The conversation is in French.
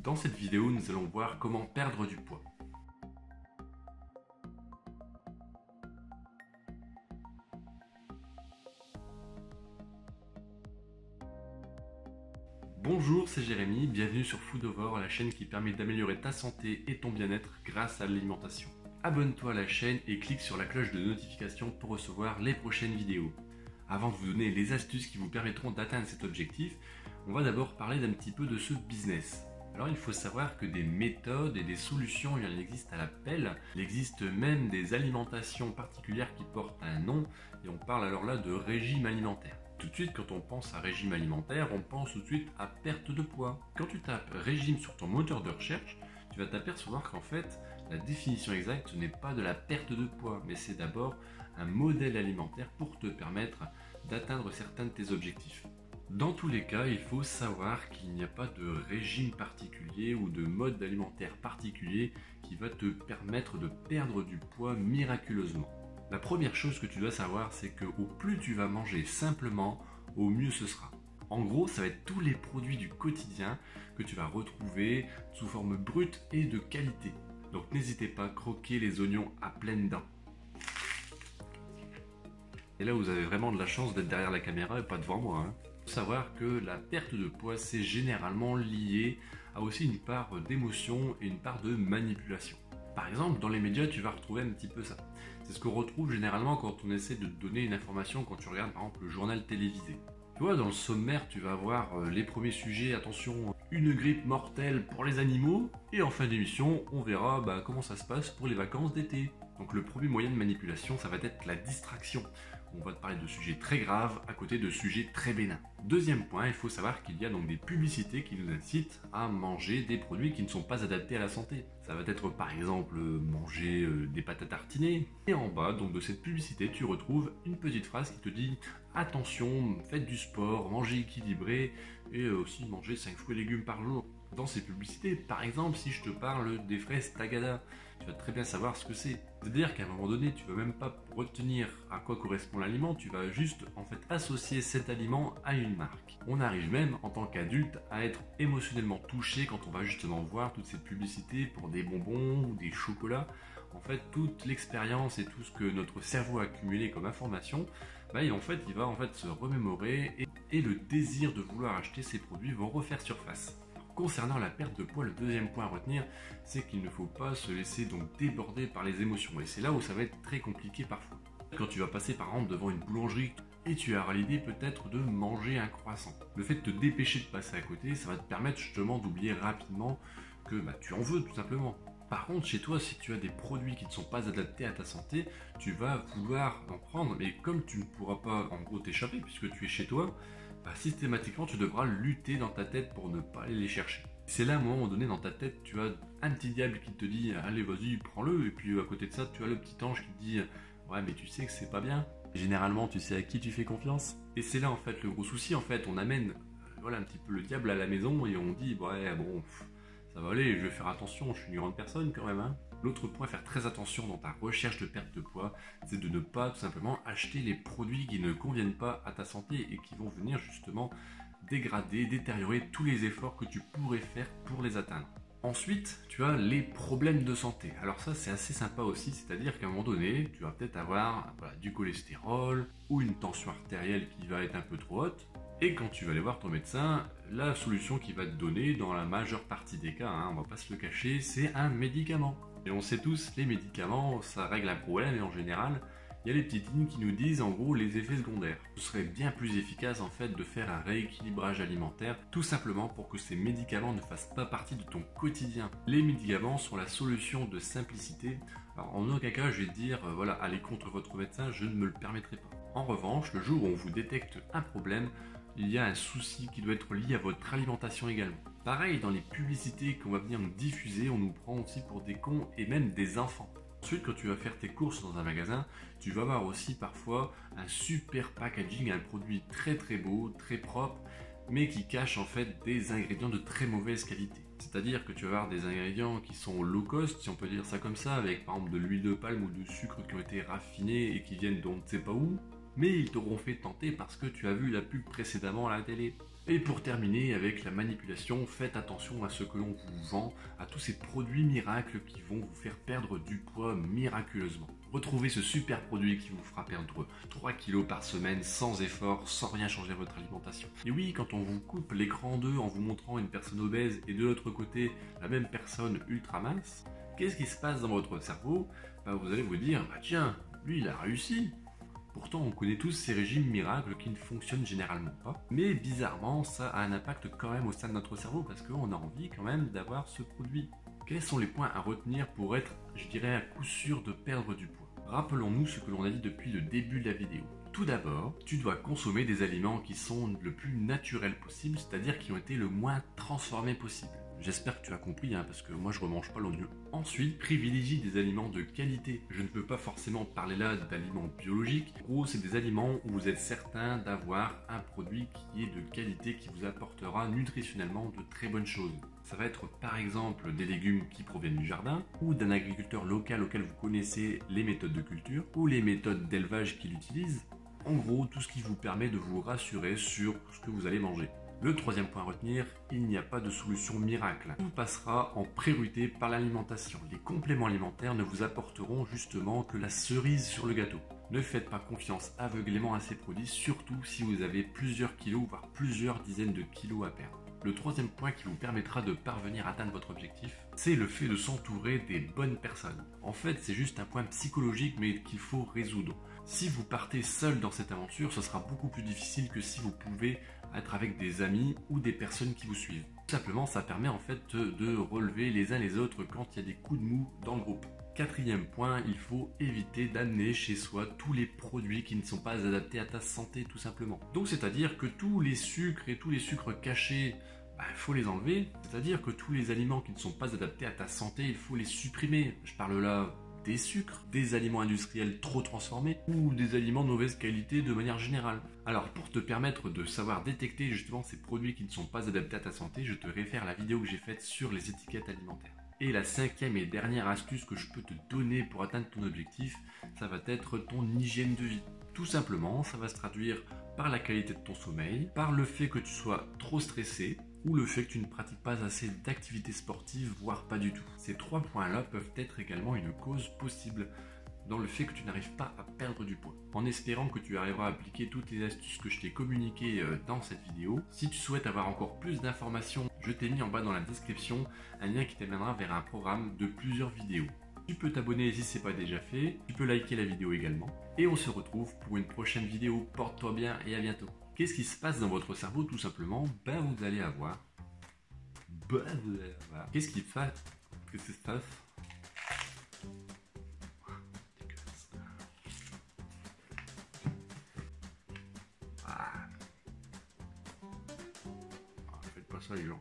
Dans cette vidéo, nous allons voir comment perdre du poids. Bonjour, c'est Jérémy, bienvenue sur Foodovore, la chaîne qui permet d'améliorer ta santé et ton bien-être grâce à l'alimentation. Abonne-toi à la chaîne et clique sur la cloche de notification pour recevoir les prochaines vidéos. Avant de vous donner les astuces qui vous permettront d'atteindre cet objectif, on va d'abord parler d'un petit peu de ce business. Alors il faut savoir que des méthodes et des solutions, il en existe à l'appel. Il existe même des alimentations particulières qui portent un nom et on parle alors là de régime alimentaire. Tout de suite, quand on pense à régime alimentaire, on pense tout de suite à perte de poids. Quand tu tapes régime sur ton moteur de recherche, tu vas t'apercevoir qu'en fait, la définition exacte, ce n'est pas de la perte de poids, mais c'est d'abord un modèle alimentaire pour te permettre d'atteindre certains de tes objectifs. Dans tous les cas, il faut savoir qu'il n'y a pas de régime particulier ou de mode alimentaire particulier qui va te permettre de perdre du poids miraculeusement. La première chose que tu dois savoir, c'est que au plus tu vas manger simplement, au mieux ce sera. En gros, ça va être tous les produits du quotidien que tu vas retrouver sous forme brute et de qualité. Donc n'hésitez pas à croquer les oignons à pleines dents. Et là, vous avez vraiment de la chance d'être derrière la caméra et pas devant moi. Il faut savoir que la perte de poids, c'est généralement lié à aussi une part d'émotion et une part de manipulation. Par exemple, dans les médias, tu vas retrouver un petit peu ça. C'est ce qu'on retrouve généralement quand on essaie de te donner une information quand tu regardes par exemple le journal télévisé. Tu vois, dans le sommaire, tu vas avoir les premiers sujets, attention, une grippe mortelle pour les animaux, et en fin d'émission, on verra comment ça se passe pour les vacances d'été. Donc le premier moyen de manipulation, ça va être la distraction. On va te parler de sujets très graves à côté de sujets très bénins. Deuxième point, il faut savoir qu'il y a donc des publicités qui nous incitent à manger des produits qui ne sont pas adaptés à la santé. Ça va être par exemple manger des pâtes à tartiner. Et en bas donc de cette publicité, tu retrouves une petite phrase qui te dit « Attention, faites du sport, mangez équilibré et aussi mangez 5 fruits et légumes par jour ». Dans ces publicités, par exemple, si je te parle des fraises Tagada, tu vas très bien savoir ce que c'est. C'est-à-dire qu'à un moment donné, tu ne vas même pas retenir à quoi correspond l'aliment, tu vas juste en fait associer cet aliment à une marque. On arrive même en tant qu'adulte à être émotionnellement touché quand on va justement voir toutes ces publicités pour des bonbons ou des chocolats. En fait, toute l'expérience et tout ce que notre cerveau a accumulé comme information, il va se remémorer et le désir de vouloir acheter ces produits vont refaire surface. Concernant la perte de poids, le deuxième point à retenir, c'est qu'il ne faut pas se laisser donc déborder par les émotions. Et c'est là où ça va être très compliqué parfois. Quand tu vas passer par exemple devant une boulangerie et tu auras l'idée peut-être de manger un croissant. Le fait de te dépêcher de passer à côté, ça va te permettre justement d'oublier rapidement que tu en veux tout simplement. Par contre, chez toi, si tu as des produits qui ne sont pas adaptés à ta santé, tu vas vouloir en prendre, mais comme tu ne pourras pas en gros t'échapper puisque tu es chez toi, systématiquement tu devras lutter dans ta tête pour ne pas aller les chercher. C'est là, à un moment donné, dans ta tête, tu as un petit diable qui te dit « Allez, vas-y, prends-le » et puis à côté de ça, tu as le petit ange qui te dit « Ouais, mais tu sais que c'est pas bien. » Généralement, tu sais à qui tu fais confiance. Et c'est là, en fait, le gros souci, en fait, on amène un petit peu le diable à la maison et on dit « Ouais, bon, ça va aller, je vais faire attention, je suis une grande personne quand même, ». L'autre point à faire très attention dans ta recherche de perte de poids, c'est de ne pas tout simplement acheter les produits qui ne conviennent pas à ta santé et qui vont venir justement dégrader, détériorer tous les efforts que tu pourrais faire pour les atteindre. Ensuite, tu as les problèmes de santé. Alors ça, c'est assez sympa aussi, c'est-à-dire qu'à un moment donné, tu vas peut-être avoir du cholestérol ou une tension artérielle qui va être un peu trop haute. Et quand tu vas aller voir ton médecin, la solution qu'il va te donner, dans la majeure partie des cas, on va pas se le cacher, c'est un médicament. Et on sait tous, les médicaments, ça règle un problème et en général, il y a les petites lignes qui nous disent en gros les effets secondaires. Ce serait bien plus efficace en fait de faire un rééquilibrage alimentaire, tout simplement pour que ces médicaments ne fassent pas partie de ton quotidien. Les médicaments sont la solution de simplicité. Alors en aucun cas je vais te dire allez contre votre médecin, je ne me le permettrai pas. En revanche, le jour où on vous détecte un problème, il y a un souci qui doit être lié à votre alimentation également. Pareil, dans les publicités qu'on va venir nous diffuser, on nous prend aussi pour des cons et même des enfants. Ensuite, quand tu vas faire tes courses dans un magasin, tu vas avoir aussi parfois un super packaging, un produit très très beau, très propre, mais qui cache en fait des ingrédients de très mauvaise qualité. C'est-à-dire que tu vas avoir des ingrédients qui sont low cost, si on peut dire ça comme ça, avec par exemple de l'huile de palme ou de sucre qui ont été raffinés et qui viennent d'on ne sait pas où, mais ils t'auront fait tenter parce que tu as vu la pub précédemment à la télé. Et pour terminer avec la manipulation, faites attention à ce que l'on vous vend, à tous ces produits miracles qui vont vous faire perdre du poids miraculeusement. Retrouvez ce super produit qui vous fera perdre 3 kilos par semaine sans effort, sans rien changer à votre alimentation. Et oui, quand on vous coupe l'écran en deux en vous montrant une personne obèse et de l'autre côté la même personne ultra mince, qu'est-ce qui se passe dans votre cerveau? Vous allez vous dire, tiens, lui il a réussi. Pourtant, on connaît tous ces régimes miracles qui ne fonctionnent généralement pas. Mais bizarrement, ça a un impact quand même au sein de notre cerveau parce qu'on a envie quand même d'avoir ce produit. Quels sont les points à retenir pour être, je dirais, à coup sûr de perdre du poids? Rappelons-nous ce que l'on a dit depuis le début de la vidéo. Tout d'abord, tu dois consommer des aliments qui sont le plus naturels possible, c'est-à-dire qui ont été le moins transformés possible. J'espère que tu as compris, parce que moi je remange pas l'oignon. Ensuite, privilégie des aliments de qualité. Je ne peux pas forcément parler là d'aliments biologiques. En gros, c'est des aliments où vous êtes certain d'avoir un produit qui est de qualité, qui vous apportera nutritionnellement de très bonnes choses. Ça va être par exemple des légumes qui proviennent du jardin, ou d'un agriculteur local auquel vous connaissez les méthodes de culture, ou les méthodes d'élevage qu'il utilise. En gros, tout ce qui vous permet de vous rassurer sur ce que vous allez manger. Le troisième point à retenir, il n'y a pas de solution miracle. Tout passera en priorité par l'alimentation. Les compléments alimentaires ne vous apporteront justement que la cerise sur le gâteau. Ne faites pas confiance aveuglément à ces produits, surtout si vous avez plusieurs kilos, voire plusieurs dizaines de kilos à perdre. Le troisième point qui vous permettra de parvenir à atteindre votre objectif, c'est le fait de s'entourer des bonnes personnes. En fait, c'est juste un point psychologique mais qu'il faut résoudre. Si vous partez seul dans cette aventure, ce sera beaucoup plus difficile que si vous pouvez être avec des amis ou des personnes qui vous suivent. Tout simplement, ça permet en fait de relever les uns les autres quand il y a des coups de mou dans le groupe. Quatrième point, il faut éviter d'amener chez soi tous les produits qui ne sont pas adaptés à ta santé tout simplement. Donc c'est-à-dire que tous les sucres et tous les sucres cachés, il faut les enlever. C'est-à-dire que tous les aliments qui ne sont pas adaptés à ta santé, il faut les supprimer. Je parle là des sucres, des aliments industriels trop transformés ou des aliments de mauvaise qualité de manière générale. Alors pour te permettre de savoir détecter justement ces produits qui ne sont pas adaptés à ta santé, je te réfère à la vidéo que j'ai faite sur les étiquettes alimentaires. Et la cinquième et dernière astuce que je peux te donner pour atteindre ton objectif, ça va être ton hygiène de vie. Tout simplement, ça va se traduire par la qualité de ton sommeil, par le fait que tu sois trop stressé, ou le fait que tu ne pratiques pas assez d'activités sportives, voire pas du tout. Ces trois points-là peuvent être également une cause possible dans le fait que tu n'arrives pas à perdre du poids. En espérant que tu arriveras à appliquer toutes les astuces que je t'ai communiquées dans cette vidéo, si tu souhaites avoir encore plus d'informations, je t'ai mis en bas dans la description un lien qui t'amènera vers un programme de plusieurs vidéos. Tu peux t'abonner si ce n'est pas déjà fait, tu peux liker la vidéo également, et on se retrouve pour une prochaine vidéo. Porte-toi bien et à bientôt. Qu'est-ce qui se passe dans votre cerveau tout simplement? Vous allez avoir... Qu'est-ce qui se passe? Qu'est-ce qui se passe? Faites pas ça les gens.